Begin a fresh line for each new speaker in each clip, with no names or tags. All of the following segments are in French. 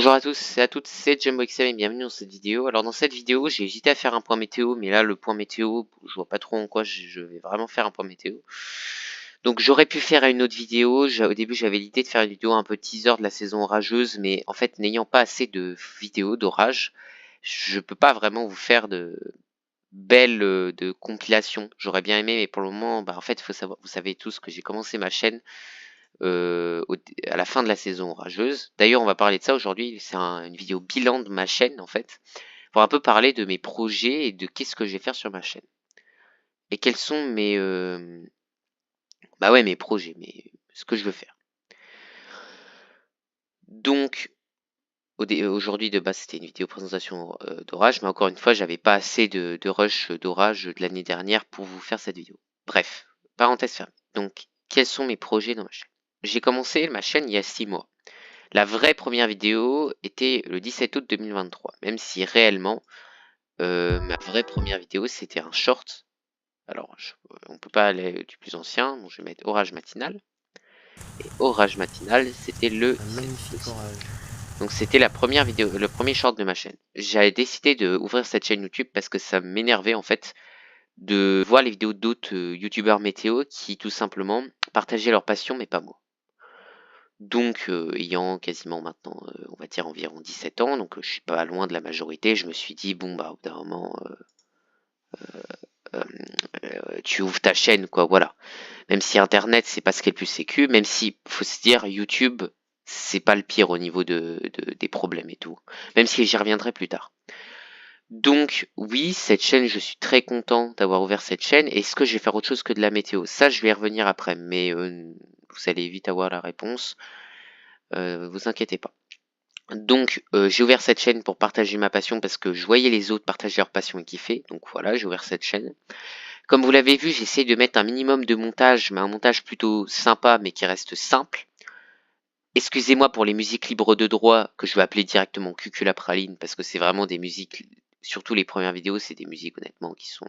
Bonjour à tous et à toutes, c'est JumboXL et bienvenue dans cette vidéo. Alors dans cette vidéo, j'ai hésité à faire un point météo, mais là le point météo, je vois pas trop en quoi je vais vraiment faire un point météo. Donc j'aurais pu faire une autre vidéo, au début j'avais l'idée de faire une vidéo un peu teaser de la saison orageuse, mais en fait n'ayant pas assez de vidéos d'orage, je peux pas vraiment vous faire de belles de compilations. J'aurais bien aimé, mais pour le moment, en fait, faut savoir, vous savez tous que j'ai commencé ma chaîne à la fin de la saison orageuse. D'ailleurs, on va parler de ça aujourd'hui. C'est une vidéo bilan de ma chaîne, en fait, pour un peu parler de mes projets et de qu'est-ce que je vais faire sur ma chaîne. Et quels sont mes projets, ce que je veux faire. Donc, aujourd'hui, de base, c'était une vidéo présentation d'orage, mais encore une fois, j'avais pas assez de rush d'orage de l'année dernière pour vous faire cette vidéo. Bref, parenthèse fermée. Donc, quels sont mes projets dans ma chaîne? J'ai commencé ma chaîne il y a 6 mois. La vraie première vidéo était le 17 août 2023, même si réellement, ma vraie première vidéo, c'était un short. Alors, on peut pas aller du plus ancien, donc je vais mettre orage matinal. Et orage matinal, c'était le 17
magnifique
aussi.
orage.
Donc c'était la première vidéo, le premier short de ma chaîne. J'avais décidé de ouvrir cette chaîne YouTube parce que ça m'énervait en fait de voir les vidéos d'autres youtubeurs météo qui tout simplement partageaient leur passion mais pas moi. Donc, ayant quasiment maintenant, on va dire environ 17 ans, donc je suis pas loin de la majorité, je me suis dit, bon, bah, au bout d'un moment, tu ouvres ta chaîne, quoi, voilà. Même si Internet, c'est pas ce qui est le plus sécu, même si, faut se dire, YouTube, c'est pas le pire au niveau des problèmes et tout. Même si j'y reviendrai plus tard. Donc, oui, cette chaîne, je suis très content d'avoir ouvert cette chaîne. Est-ce que je vais faire autre chose que de la météo? Ça, je vais y revenir après, mais vous allez vite avoir la réponse. Vous inquiétez pas. Donc, j'ai ouvert cette chaîne pour partager ma passion parce que je voyais les autres partager leur passion et kiffer. Donc voilà, j'ai ouvert cette chaîne. Comme vous l'avez vu, j'essaie de mettre un minimum de montage, mais un montage plutôt sympa, mais qui reste simple. Excusez-moi pour les musiques libres de droit, que je vais appeler directement Cuculapraline, parce que c'est vraiment des musiques, surtout les premières vidéos, c'est des musiques honnêtement qui sont,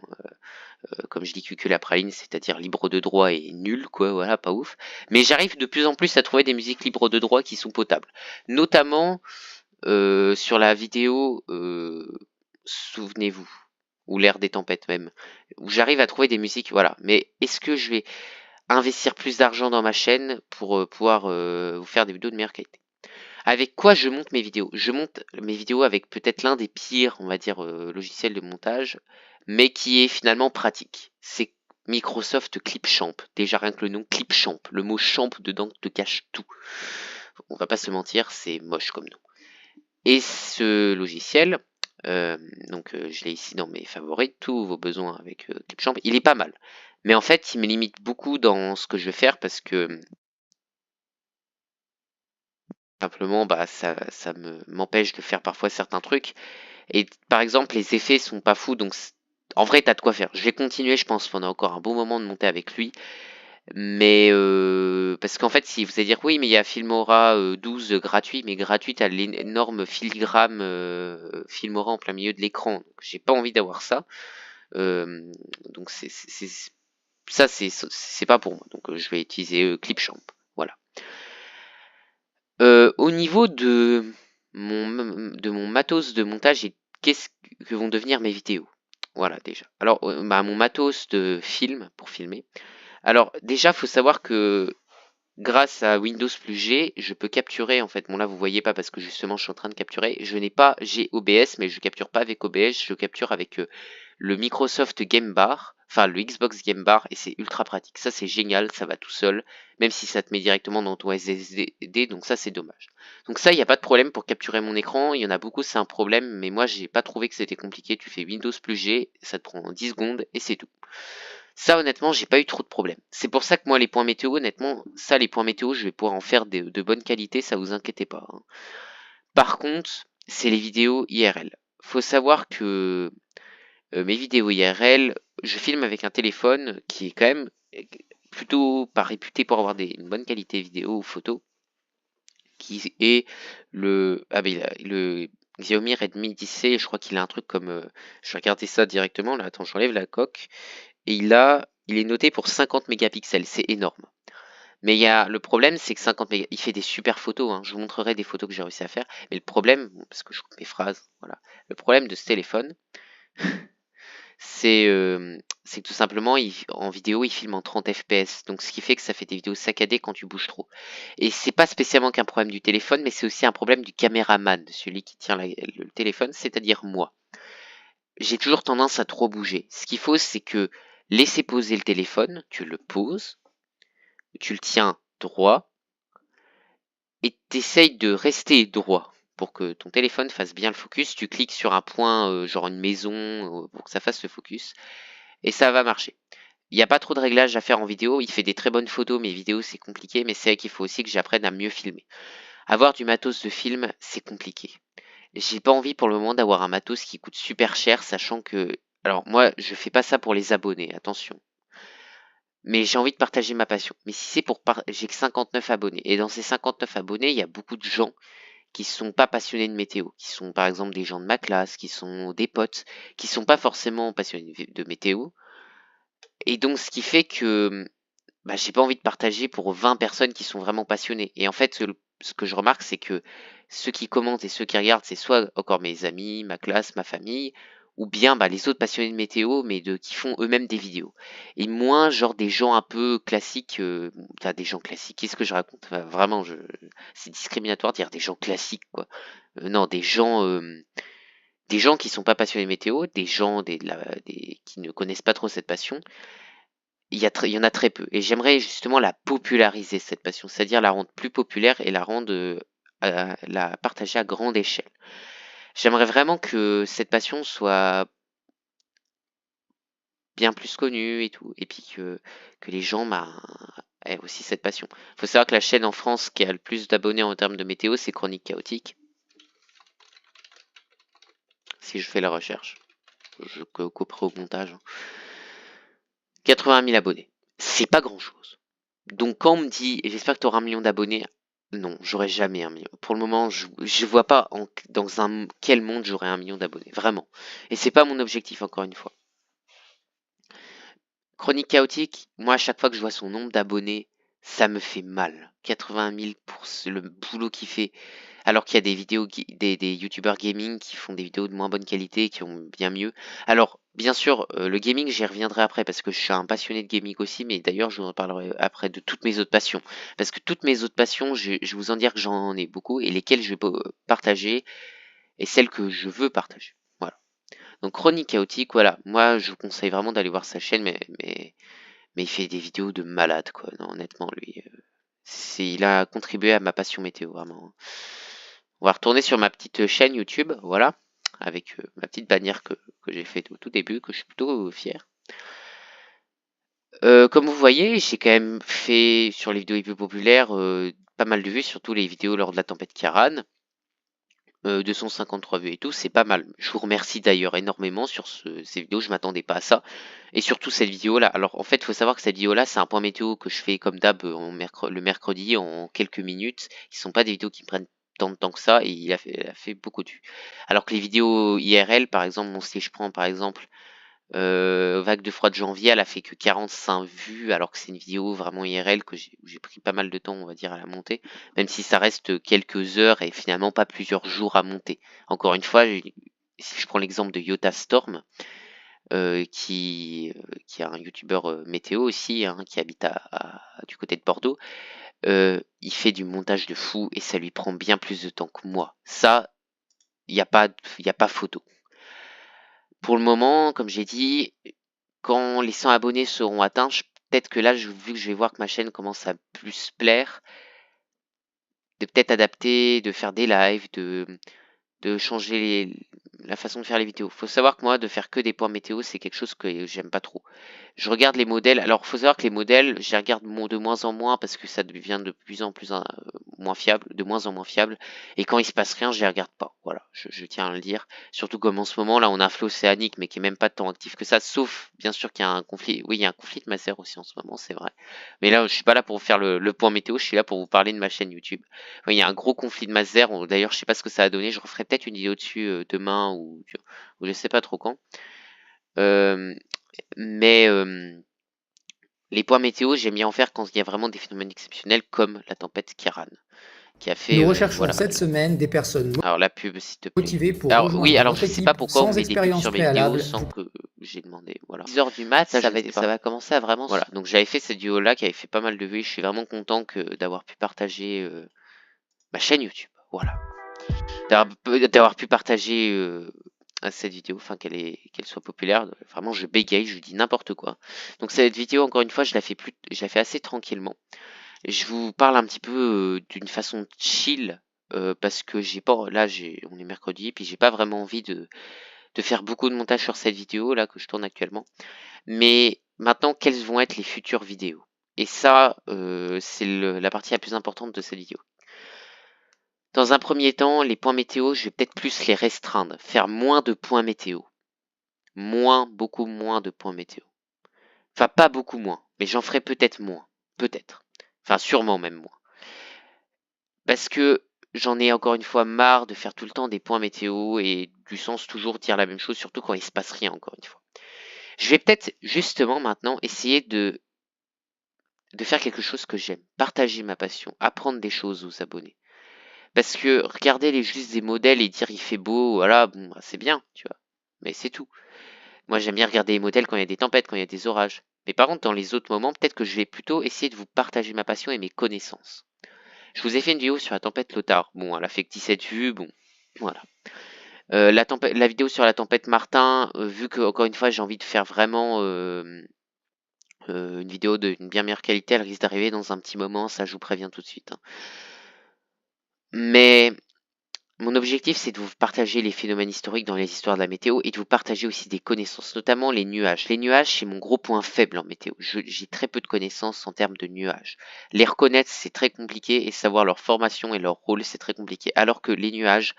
comme je dis Cuculapraline, c'est-à-dire libres de droit et nul, quoi, voilà, pas ouf. Mais j'arrive de plus en plus à trouver des musiques libres de droit qui sont potables. Notamment sur la vidéo, souvenez-vous, ou l'ère des tempêtes même, où j'arrive à trouver des musiques, voilà. Mais est-ce que je vais investir plus d'argent dans ma chaîne pour pouvoir vous faire des vidéos de meilleure qualité? Avec quoi je monte mes vidéos? Je monte mes vidéos avec peut-être l'un des pires, on va dire, logiciels de montage, mais qui est finalement pratique. C'est Microsoft Clipchamp. Déjà rien que le nom Clipchamp, le mot champ dedans te cache tout. On va pas se mentir, c'est moche comme nom. Et ce logiciel, je l'ai ici dans mes favoris, tous vos besoins avec Clipchamp, il est pas mal. Mais en fait, il me limite beaucoup dans ce que je vais faire parce que simplement, bah, ça m'empêche de faire parfois certains trucs. Et par exemple, les effets sont pas fous, donc en vrai, t'as de quoi faire. Je vais continuer, je pense, pendant encore un bon moment de monter avec lui. Mais parce qu'en fait, si vous allez dire oui, mais il y a Filmora 12 gratuit, mais gratuit, t'as l'énorme filigrane Filmora en plein milieu de l'écran. Donc, j'ai pas envie d'avoir ça. Euh, donc ça, c'est pas pour moi. Donc je vais utiliser Clipchamp. Voilà. Au niveau de mon matos de montage et qu'est-ce que vont devenir mes vidéos. Voilà déjà. Alors, mon matos de film pour filmer. Alors déjà, faut savoir que grâce à Windows plus G, je peux capturer en fait. Bon là, vous voyez pas parce que justement, je suis en train de capturer. J'ai OBS, mais je capture pas avec OBS. Je capture avec le Microsoft Game Bar, enfin le Xbox Game Bar, et c'est ultra pratique. Ça, c'est génial, ça va tout seul, même si ça te met directement dans ton SSD. Donc ça, c'est dommage. Donc ça, il n'y a pas de problème pour capturer mon écran. Il y en a beaucoup, c'est un problème, mais moi, j'ai pas trouvé que c'était compliqué. Tu fais Windows plus G, ça te prend 10 secondes et c'est tout. Ça, honnêtement, j'ai pas eu trop de problèmes. C'est pour ça que moi, les points météo, honnêtement, ça, les points météo, je vais pouvoir en faire de bonne qualité, ça vous inquiétez pas, hein. Par contre, c'est les vidéos IRL. Faut savoir que mes vidéos IRL, je filme avec un téléphone qui est quand même plutôt pas réputé pour avoir une bonne qualité vidéo ou photo, qui est le Xiaomi Redmi 10C. Je crois qu'il a un truc comme, je vais regarder ça directement là. Attends, j'enlève la coque et il est noté pour 50 mégapixels, c'est énorme. Mais le problème, c'est que 50 mégas, il fait des super photos, hein. Je vous montrerai des photos que j'ai réussi à faire. Mais le problème, bon, parce que je coupe mes phrases, voilà. Le problème de ce téléphone, c'est que tout simplement, en vidéo, il filme en 30 fps. Donc, ce qui fait que ça fait des vidéos saccadées quand tu bouges trop. Et c'est pas spécialement qu'un problème du téléphone, mais c'est aussi un problème du caméraman, celui qui tient le téléphone, c'est-à-dire moi. J'ai toujours tendance à trop bouger. Ce qu'il faut, c'est que laisser poser le téléphone, tu le poses, tu le tiens droit, et t'essayes de rester droit pour que ton téléphone fasse bien le focus. Tu cliques sur un point, genre une maison, pour que ça fasse le focus, et ça va marcher. Il n'y a pas trop de réglages à faire en vidéo. Il fait des très bonnes photos, mais vidéo c'est compliqué. Mais c'est vrai qu'il faut aussi que j'apprenne à mieux filmer. Avoir du matos de film, c'est compliqué. J'ai pas envie pour le moment d'avoir un matos qui coûte super cher, sachant que. Alors moi, je fais pas ça pour les abonnés, attention. Mais j'ai envie de partager ma passion. Mais si c'est j'ai que 59 abonnés. Et dans ces 59 abonnés, il y a beaucoup de gens qui sont pas passionnés de météo, qui sont par exemple des gens de ma classe, qui sont des potes, qui sont pas forcément passionnés de météo. Et donc, ce qui fait que bah, j'ai pas envie de partager pour 20 personnes qui sont vraiment passionnées. Et en fait, ce que je remarque, c'est que ceux qui commentent et ceux qui regardent, c'est soit encore mes amis, ma classe, ma famille, ou bien bah, les autres passionnés de météo, mais qui font eux-mêmes des vidéos. Et moins genre des gens un peu classiques, enfin, des gens classiques, qu'est-ce que je raconte? Enfin, vraiment, c'est discriminatoire de dire des gens classiques, quoi. Non, des gens qui sont pas passionnés de météo, des gens qui ne connaissent pas trop cette passion, il y en a très peu. Et j'aimerais justement la populariser, cette passion, c'est-à-dire la rendre plus populaire et la partager à grande échelle. J'aimerais vraiment que cette passion soit bien plus connue et tout, et puis que les gens aient aussi cette passion. Il faut savoir que la chaîne en France qui a le plus d'abonnés en termes de météo, c'est Chronique Chaotique. Si je fais la recherche, je couperai au montage. 80 000 abonnés. C'est pas grand-chose. Donc quand on me dit, et j'espère que tu auras 1 million d'abonnés, non, j'aurai jamais 1 million. Pour le moment, je vois pas dans quel monde j'aurai 1 million d'abonnés, vraiment. Et c'est pas mon objectif, encore une fois. Chronique chaotique, moi à chaque fois que je vois son nombre d'abonnés, ça me fait mal. 80 000 pour le boulot qu'il fait. Alors qu'il y a des youtubeurs gaming qui font des vidéos de moins bonne qualité, qui ont bien mieux. Alors, bien sûr, le gaming, j'y reviendrai après parce que je suis un passionné de gaming aussi, mais d'ailleurs, je vous en parlerai après de toutes mes autres passions. Parce que toutes mes autres passions, je vais vous en dire que j'en ai beaucoup et lesquelles je peux partager et celles que je veux partager. Voilà. Donc, Chronique Chaotique, voilà. Moi, je vous conseille vraiment d'aller voir sa chaîne, mais il fait des vidéos de malade, quoi. Non, honnêtement, lui, il a contribué à ma passion météo, vraiment. On va retourner sur ma petite chaîne YouTube, voilà, avec ma petite bannière que j'ai faite au tout début, que je suis plutôt fier. Comme vous voyez, j'ai quand même fait sur les vidéos les plus populaires pas mal de vues, surtout les vidéos lors de la tempête Kiaran. 253 vues et tout, c'est pas mal. Je vous remercie d'ailleurs énormément sur ces vidéos, je m'attendais pas à ça. Et surtout cette vidéo-là. Alors en fait, il faut savoir que cette vidéo-là, c'est un point météo que je fais comme d'hab le mercredi en quelques minutes. Qui sont pas des vidéos qui me prennent tant de temps que ça et elle a fait beaucoup de vues. Alors que les vidéos IRL, par exemple, si je prends par exemple Vague de froid de janvier, elle a fait que 45 vues, alors que c'est une vidéo vraiment IRL où j'ai pris pas mal de temps, on va dire, à la monter, même si ça reste quelques heures et finalement pas plusieurs jours à monter. Encore une fois, si je prends l'exemple de Yota Storm, qui est un youtubeur météo aussi, hein, qui habite du côté de Bordeaux, il fait du montage de fou et ça lui prend bien plus de temps que moi. Ça, il y a pas photo. Pour le moment, comme j'ai dit, quand les 100 abonnés seront atteints, peut-être que là, vu que je vais voir que ma chaîne commence à plus plaire, de peut-être adapter, de faire des lives, de changer la façon de faire les vidéos. Faut savoir que moi, de faire que des points météo, c'est quelque chose que j'aime pas trop. Je regarde les modèles. Alors, faut savoir que les modèles, je les regarde de moins en moins parce que ça devient de plus en plus moins fiable, de moins en moins fiable. Et quand il se passe rien, je les regarde pas. Voilà, je tiens à le dire. Surtout comme en ce moment, là, on a un flot océanique, mais qui est même pas tant actif que ça. Sauf, bien sûr, qu'il y a un conflit. Oui, il y a un conflit de Masser aussi en ce moment, c'est vrai. Mais là, je suis pas là pour vous faire le point météo. Je suis là pour vous parler de ma chaîne YouTube. Oui, il y a un gros conflit de Masser. D'ailleurs, je sais pas ce que ça a donné. Je referai peut-être une vidéo dessus demain ou je sais pas trop quand. Euh, mais Les points météo, j'aime bien en faire quand il y a vraiment des phénomènes exceptionnels comme la tempête Kiran, qui a fait,
Nous recherchons
voilà.
cette semaine des personnes
Alors la pub, s'il te plaît.
motivées pour
Alors oui,
rejoindre
alors
notre
je sais pas
équipe
pourquoi on
sans
met des pubs
expérience
sur mes vidéos
préalable.
sans que j'ai demandé, voilà. 10 heures du mat, ça va commencer à vraiment... Voilà, donc j'avais fait cette vidéo-là qui avait fait pas mal de vues. Je suis vraiment content d'avoir pu partager ma chaîne YouTube, voilà. D'avoir pu partager cette vidéo, enfin qu'elle soit populaire. Vraiment, je bégaye, je dis n'importe quoi. Donc cette vidéo, encore une fois, je la fais assez tranquillement. Je vous parle un petit peu d'une façon chill parce que j'ai pas, là, on est mercredi, puis j'ai pas vraiment envie de faire beaucoup de montage sur cette vidéo là que je tourne actuellement. Mais maintenant, quelles vont être les futures vidéos? Et ça, c'est la partie la plus importante de cette vidéo. Dans un premier temps, les points météo, je vais peut-être plus les restreindre, faire moins de points météo. Beaucoup moins de points météo. Enfin, pas beaucoup moins, mais j'en ferai peut-être moins. Peut-être. Enfin, sûrement même moins. Parce que j'en ai encore une fois marre de faire tout le temps des points météo et du sens toujours dire la même chose, surtout quand il se passe rien, encore une fois. Je vais peut-être justement maintenant essayer de faire quelque chose que j'aime, partager ma passion, apprendre des choses aux abonnés. Parce que regarder juste des modèles et dire il fait beau, voilà, bon, bah, c'est bien, tu vois. Mais c'est tout. Moi, j'aime bien regarder les modèles quand il y a des tempêtes, quand il y a des orages. Mais par contre, dans les autres moments, peut-être que je vais plutôt essayer de vous partager ma passion et mes connaissances. Je vous ai fait une vidéo sur la tempête Lothar. Bon, elle a fait que 17 vues, bon, voilà. La vidéo sur la tempête Martin, vu que, encore une fois, j'ai envie de faire vraiment une vidéo d'une bien meilleure qualité, elle risque d'arriver dans un petit moment, ça je vous préviens tout de suite, hein. Mais mon objectif, c'est de vous partager les phénomènes historiques dans les histoires de la météo et de vous partager aussi des connaissances, notamment les nuages. Les nuages, c'est mon gros point faible en météo. J'ai très peu de connaissances en termes de nuages. Les reconnaître, c'est très compliqué et savoir leur formation et leur rôle, c'est très compliqué. Alors que les nuages,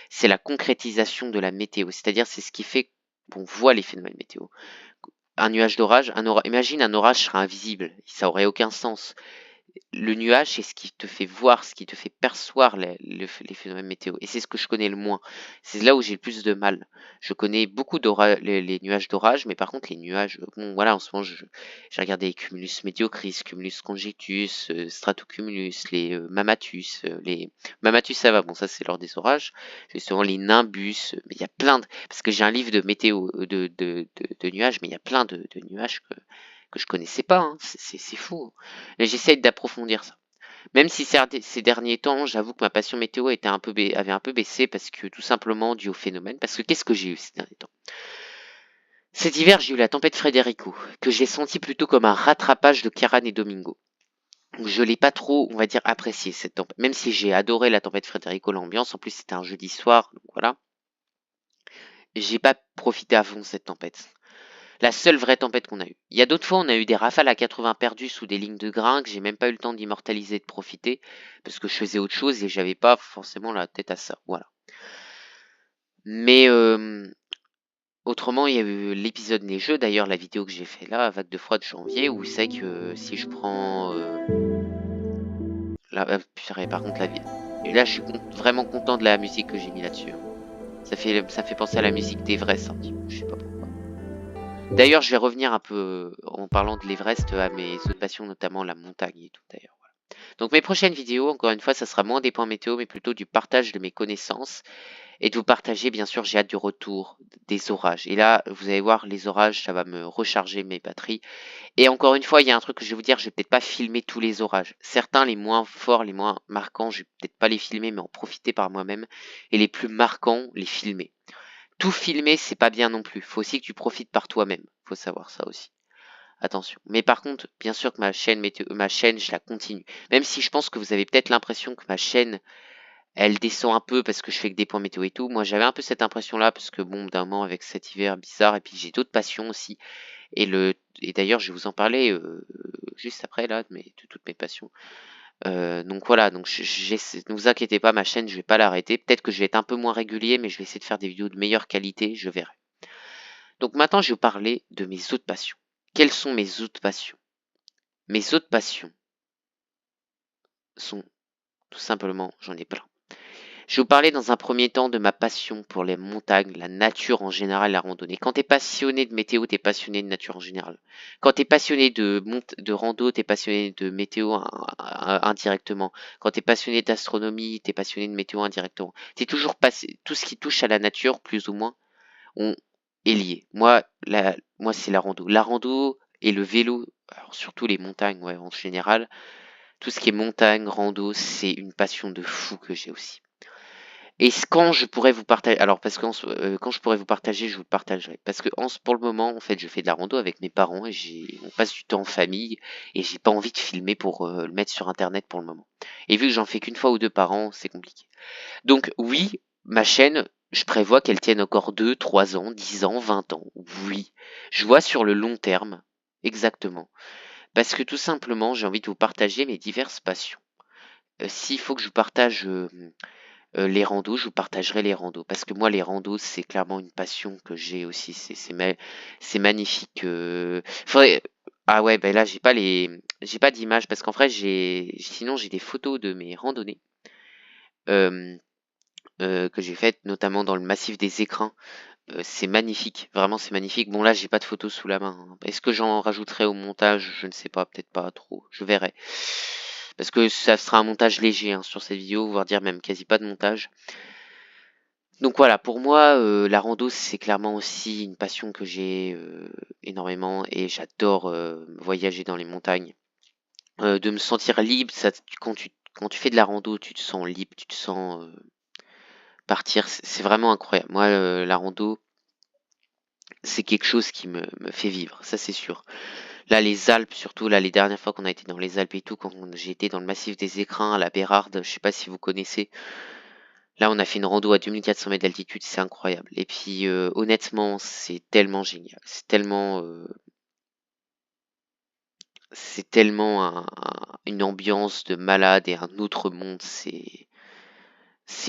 c'est la concrétisation de la météo. C'est-à-dire, c'est ce qui fait qu'on voit les phénomènes météo. Un nuage d'orage, imagine un orage sera invisible. Ça aurait aucun sens. Le nuage, c'est ce qui te fait voir, ce qui te fait percevoir les phénomènes météo. Et c'est ce que je connais le moins. C'est là où j'ai le plus de mal. Je connais beaucoup les nuages d'orage, mais par contre, les nuages, bon, voilà, en ce moment, j'ai regardé les cumulus mediocris, cumulus conjectus, stratocumulus, les mammatus. Les mammatus, ça va, bon, ça, c'est lors des orages. Justement, les nimbus, mais il y a plein de. Parce que j'ai un livre de météo, de nuages, mais il y a plein de nuages que je connaissais pas, hein. C'est fou, hein. Mais j'essaye d'approfondir ça. Même si ces derniers temps, j'avoue que ma passion météo avait un peu baissé parce que tout simplement dû au phénomène. Parce que qu'est-ce que j'ai eu ces derniers temps? Cet hiver, j'ai eu la tempête Frederico, que j'ai senti plutôt comme un rattrapage de Kiran et Domingo. Donc je l'ai pas trop, on va dire, apprécié cette tempête. Même si j'ai adoré la tempête Frederico, l'ambiance, en plus c'était un jeudi soir, donc voilà. J'ai pas profité à fond de cette tempête. La seule vraie tempête qu'on a eue. Il y a d'autres fois, on a eu des rafales à 80 perdus sous des lignes de grains que j'ai même pas eu le temps d'immortaliser et de profiter parce que je faisais autre chose et j'avais pas forcément la tête à ça. Voilà. Mais autrement, il y a eu l'épisode neigeux, d'ailleurs la vidéo que j'ai fait là, vague de froid de janvier, où c'est que si je prends purée, par contre la vie. Et là, je suis vraiment content de la musique que j'ai mis là-dessus, hein. Ça fait penser à la musique d'Everest, un petit peu, je sais pas pourquoi. D'ailleurs, je vais revenir un peu en parlant de l'Everest à mes autres passions, notamment la montagne et tout d'ailleurs. Voilà. Donc mes prochaines vidéos, encore une fois, ça sera moins des points météo, mais plutôt du partage de mes connaissances et de vous partager, bien sûr, j'ai hâte du retour des orages. Et là, vous allez voir, les orages, ça va me recharger mes batteries. Et encore une fois, il y a un truc que je vais vous dire, je vais peut-être pas filmer tous les orages. Certains, les moins forts, les moins marquants, je vais peut-être pas les filmer, mais en profiter par moi-même. Et les plus marquants, les filmer. Tout filmer, c'est pas bien non plus. Faut aussi que tu profites par toi-même. Faut savoir ça aussi. Attention. Mais par contre, bien sûr que ma chaîne, je la continue. Même si je pense que vous avez peut-être l'impression que ma chaîne, elle descend un peu parce que je fais que des points météo et tout. Moi, j'avais un peu cette impression-là parce que bon, d'un moment avec cet hiver bizarre et puis j'ai d'autres passions aussi. Et d'ailleurs, je vais vous en parler juste après là de toutes mes passions. Donc voilà, donc ne vous inquiétez pas, ma chaîne, je vais pas l'arrêter. Peut-être que je vais être un peu moins régulier, mais je vais essayer de faire des vidéos de meilleure qualité, je verrai. Donc maintenant, je vais vous parler de mes autres passions. Quelles sont mes autres passions? Mes autres passions sont tout simplement, j'en ai plein. Je vais vous parler dans un premier temps de ma passion pour les montagnes, la nature en général, la randonnée. Quand tu es passionné de météo, tu es passionné de nature en général. Quand tu es passionné de rando, tu es passionné de météo indirectement. Quand tu es passionné d'astronomie, tu es passionné de météo indirectement. T'es toujours passé, tout ce qui touche à la nature, plus ou moins, on est lié. Moi c'est la rando. La rando et le vélo, alors surtout les montagnes, ouais, en général. Tout ce qui est montagne, rando, c'est une passion de fou que j'ai aussi. Et quand je pourrais vous partager, alors parce que quand je pourrais vous partager, je vous le partagerai. Parce que pour le moment, en fait, je fais de la rando avec mes parents et on passe du temps en famille et j'ai pas envie de filmer pour le mettre sur internet pour le moment. Et vu que j'en fais qu'une fois ou deux par an, c'est compliqué. Donc oui, ma chaîne, je prévois qu'elle tienne encore 2, 3 ans, 10 ans, 20 ans. Oui, je vois sur le long terme, exactement. Parce que tout simplement, j'ai envie de vous partager mes diverses passions. S'il faut que je vous partage les randos, je vous partagerai les randos. Parce que moi, les randos, c'est clairement une passion que j'ai aussi. C'est magnifique. Ah ouais, ben là, j'ai pas d'image parce qu'en vrai, sinon j'ai des photos de mes randonnées euh, que j'ai faites, notamment dans le massif des Écrins. C'est magnifique, vraiment c'est magnifique. Bon là, j'ai pas de photos sous la main, hein. Est-ce que j'en rajouterai au montage? Je ne sais pas, peut-être pas trop. Je verrai. Parce que ça sera un montage léger hein, sur cette vidéo, voire dire même quasi pas de montage. Donc voilà, pour moi, la rando, c'est clairement aussi une passion que j'ai énormément et j'adore voyager dans les montagnes. De me sentir libre, quand tu fais de la rando, tu te sens libre, tu te sens partir, c'est vraiment incroyable. Moi, la rando, c'est quelque chose qui me fait vivre, ça c'est sûr. Là, les Alpes, surtout là, les dernières fois qu'on a été dans les Alpes et tout, quand j'ai été dans le massif des Écrins, à la Bérarde, je sais pas si vous connaissez. Là, on a fait une rando à 2400 mètres d'altitude, c'est incroyable. Et puis, honnêtement, c'est tellement génial. C'est tellement une ambiance de malade et un autre monde. C'est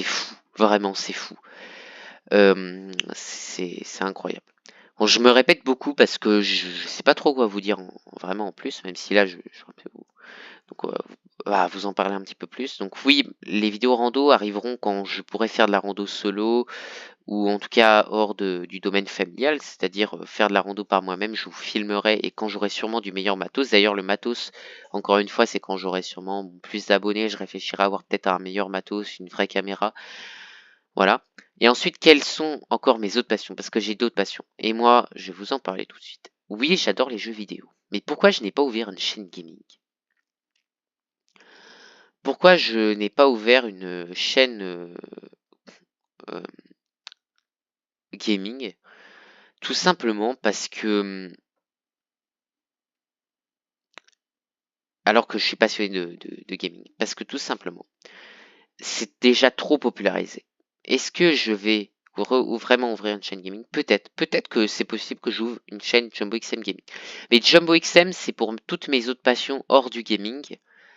fou. Vraiment, c'est fou. C'est incroyable. Bon, je me répète beaucoup parce que je sais pas trop quoi vous dire vraiment en plus, même si là, je vais donc, vous en parler un petit peu plus. Donc oui, les vidéos rando arriveront quand je pourrai faire de la rando solo ou en tout cas hors du domaine familial, c'est-à-dire faire de la rando par moi-même, je vous filmerai et quand j'aurai sûrement du meilleur matos. D'ailleurs, le matos, encore une fois, c'est quand j'aurai sûrement plus d'abonnés, je réfléchirai à avoir peut-être un meilleur matos, une vraie caméra. Voilà. Et ensuite, quelles sont encore mes autres passions? Parce que j'ai d'autres passions. Et moi, je vais vous en parler tout de suite. Oui, j'adore les jeux vidéo. Mais pourquoi je n'ai pas ouvert une chaîne gaming? Pourquoi je n'ai pas ouvert une chaîne euh, gaming? Tout simplement parce que, alors que je suis passionné de gaming, parce que tout simplement, c'est déjà trop popularisé. Est-ce que je vais vraiment ouvrir une chaîne gaming? Peut-être. Peut-être que c'est possible que j'ouvre une chaîne Jumbo XM Gaming. Mais Jumbo XM, c'est pour toutes mes autres passions hors du gaming,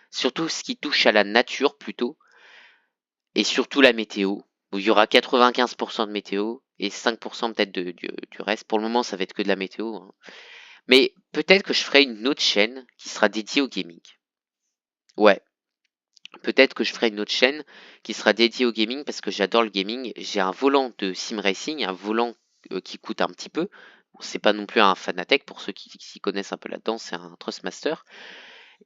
surtout ce qui touche à la nature plutôt, et surtout la météo, où il y aura 95% de météo et 5% peut-être du reste. Pour le moment, ça va être que de la météo, hein. Mais peut-être que je ferai une autre chaîne qui sera dédiée au gaming. Ouais, peut-être que je ferai une autre chaîne qui sera dédiée au gaming parce que j'adore le gaming. J'ai un volant de sim racing, un volant qui coûte un petit peu. Bon, c'est pas non plus un Fanatec pour ceux qui s'y connaissent un peu là-dedans, c'est un Trustmaster.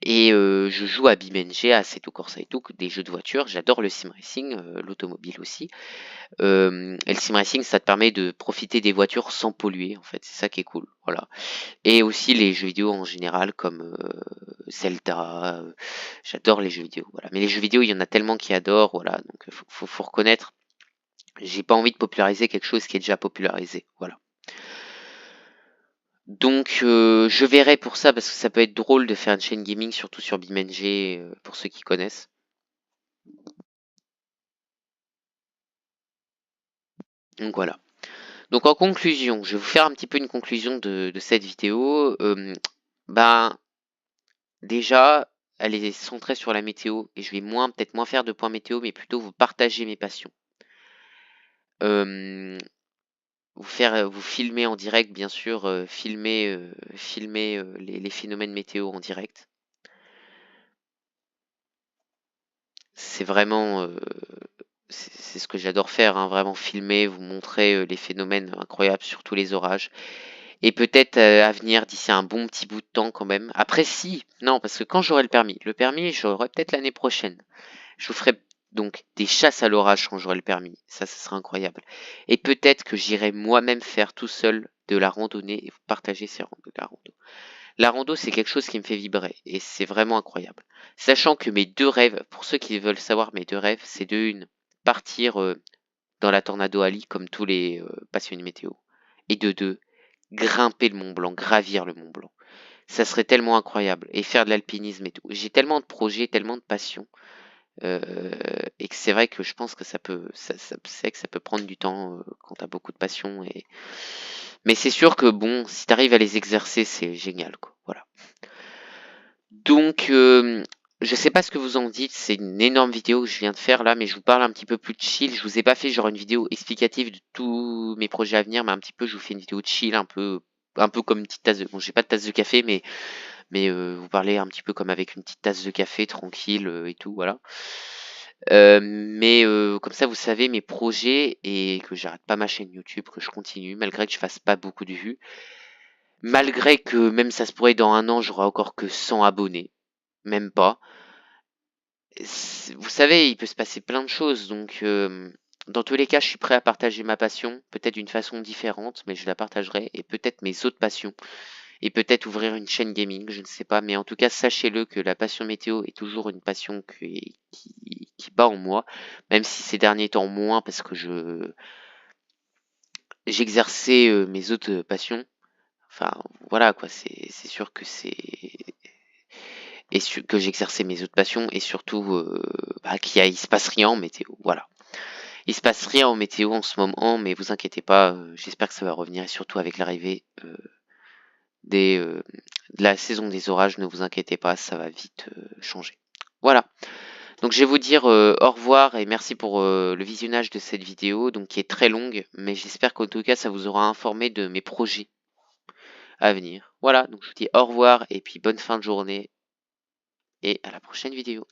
Et je joue à BeamNG, à Assetto Corsa et tout, des jeux de voiture. J'adore le sim racing, l'automobile aussi. Et le sim racing, ça te permet de profiter des voitures sans polluer, en fait. C'est ça qui est cool. Voilà. Et aussi les jeux vidéo en général, comme Zelda. J'adore les jeux vidéo. Voilà. Mais les jeux vidéo, il y en a tellement qui adorent. Voilà. Donc, faut reconnaître. J'ai pas envie de populariser quelque chose qui est déjà popularisé. Voilà. Donc, je verrai pour ça parce que ça peut être drôle de faire une chaîne gaming, surtout sur BeamNG, pour ceux qui connaissent. Donc voilà. Donc en conclusion, je vais vous faire un petit peu une conclusion de cette vidéo. Ben, déjà, elle est centrée sur la météo et je vais peut-être moins faire de points météo, mais plutôt vous partager mes passions. Euh, vous filmer en direct, bien sûr, filmer les phénomènes météo en direct. C'est vraiment c'est ce que j'adore faire, hein, vraiment filmer, vous montrer les phénomènes incroyables, surtout les orages. Et peut-être à venir d'ici un bon petit bout de temps quand même. Après si, non, parce que quand j'aurai le permis, j'aurai peut-être l'année prochaine. Je vous ferai donc des chasses à l'orage quand j'aurai le permis. Ça sera incroyable. Et peut-être que j'irai moi-même faire tout seul de la randonnée et vous partager la rando. La rando, c'est quelque chose qui me fait vibrer et c'est vraiment incroyable. Sachant que mes deux rêves, pour ceux qui veulent savoir mes deux rêves, c'est de une, partir dans la Tornado Alley comme tous les passionnés météo. Et de deux, grimper le Mont Blanc, gravir le Mont Blanc. Ça serait tellement incroyable. Et faire de l'alpinisme et tout. J'ai tellement de projets, tellement de passions. Et que c'est vrai que je pense que c'est que ça peut prendre du temps quand t'as beaucoup de passion. Mais c'est sûr que bon, si t'arrives à les exercer, c'est génial, quoi. Voilà. Donc, je sais pas ce que vous en dites, c'est une énorme vidéo que je viens de faire là, mais je vous parle un petit peu plus de chill. Je vous ai pas fait genre une vidéo explicative de tous mes projets à venir, mais un petit peu, je vous fais une vidéo de chill, un peu comme une petite tasse de... Bon, j'ai pas de tasse de café, mais vous parlez un petit peu comme avec une petite tasse de café, tranquille et tout, voilà. Mais comme ça, vous savez mes projets et que j'arrête pas ma chaîne YouTube, que je continue, malgré que je fasse pas beaucoup de vues. Malgré que même ça se pourrait dans un an, j'aurai encore que 100 abonnés. Même pas. Vous savez, il peut se passer plein de choses, donc dans tous les cas, je suis prêt à partager ma passion, peut-être d'une façon différente, mais je la partagerai, et peut-être mes autres passions, et peut-être ouvrir une chaîne gaming, je ne sais pas, mais en tout cas, sachez-le que la passion météo est toujours une passion qui bat en moi, même si ces derniers temps moins, parce que j'exerçais mes autres passions. Enfin, voilà quoi, c'est sûr que que j'exerçais mes autres passions et surtout il se passe rien en météo. Voilà. Il se passe rien en météo en ce moment, mais vous inquiétez pas, j'espère que ça va revenir et surtout avec l'arrivée de la saison des orages, ne vous inquiétez pas, ça va vite changer. Voilà. Donc je vais vous dire au revoir et merci pour le visionnage de cette vidéo, donc qui est très longue, mais j'espère qu'en tout cas ça vous aura informé de mes projets à venir. Voilà, donc je vous dis au revoir et puis bonne fin de journée et à la prochaine vidéo.